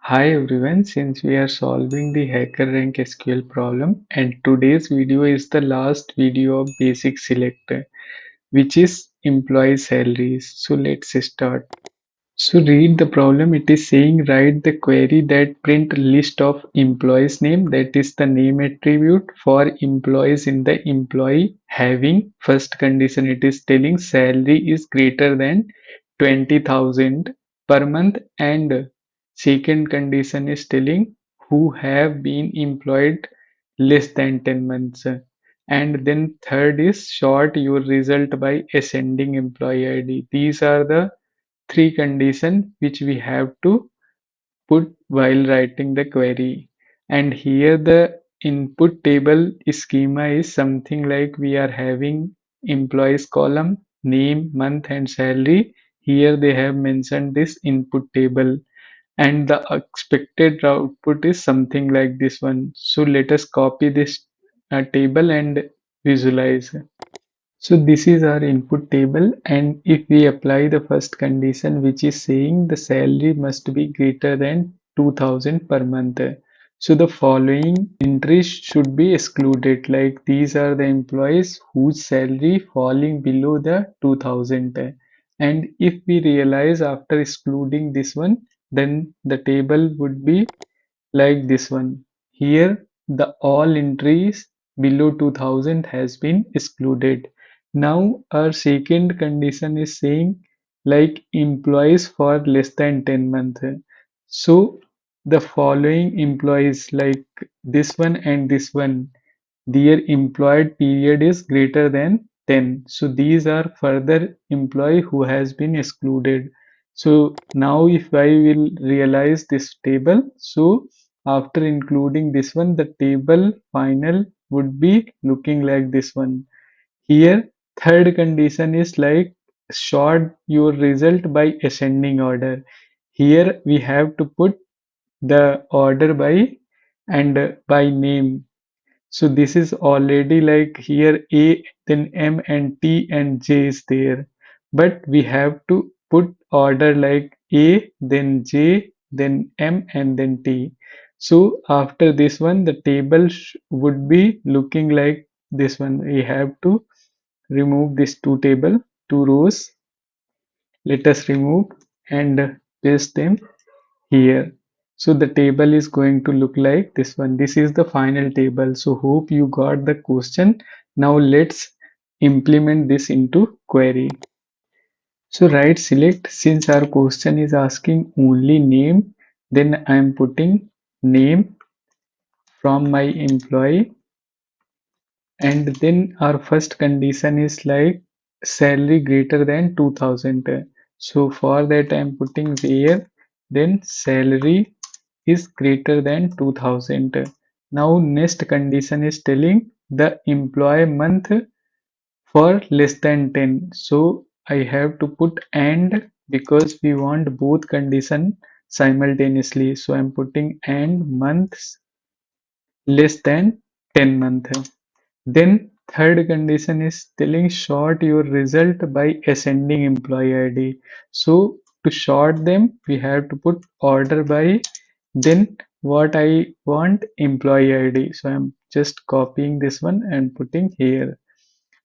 Hi everyone, since we are solving the Hackerrank SQL problem and today's video is the last video of basic select which is employee salaries. So let's start. So read the problem. It is saying write the query that print list of employees name, that is the name attribute for employees in the employee having first condition. It is telling salary is greater than 20,000 per month, and second condition is telling who have been employed less than 10 months. And then third is sort your result by ascending employee ID. These are the three conditions which we have to put while writing the query. And here the input table schema is something like we are having employees column, name, month and salary. Here they have mentioned this input table, and the expected output is something like this one. So let us copy this table and visualize. So this is our input table, and if we apply the first condition which is saying the salary must be greater than 2000 per month. So the following entries should be excluded, like these are the employees whose salary falling below the 2000. And if we realize after excluding this one, then the table would be like this one. Here the all entries below 2000 has been excluded. Now our second condition is saying like employees for less than 10 months. So the following employees like this one and this one, their employed period is greater than 10. So these are further employee who has been excluded. So now if I will realize this table, so after including this one, the table final would be looking like this one. Here, third condition is like sort your result by ascending order. Here we have to put the order by and by name. So this is already like here A, then M and T and J is there. But we have to put order like A, then J, then M and then T. So after this one, the table would be looking like this one. We have to remove this two rows. Let us remove and paste them here. So the table is going to look like this one. This is the final table. So hope you got the question. Now let's implement this into query. So right select, since our question is asking only name, then I am putting name from my employee, and then our first condition is like salary greater than 2000. So for that I am putting where then salary is greater than 2000. Now next condition is telling the employee month for less than 10. So I have to put and, because we want both condition simultaneously. So I'm putting and months less than 10 month. Then third condition is telling sort your result by ascending employee ID. So to sort them, we have to put order by then what I want employee ID. So I'm just copying this one and putting here.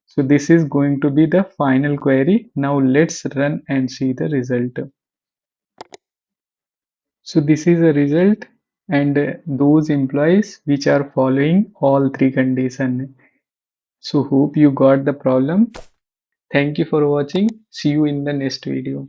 So this is going to be the final query. Now let's run and see the result. So this is the result, and those employees which are following all three conditions. So hope you got the problem. Thank you for watching. See you in the next video.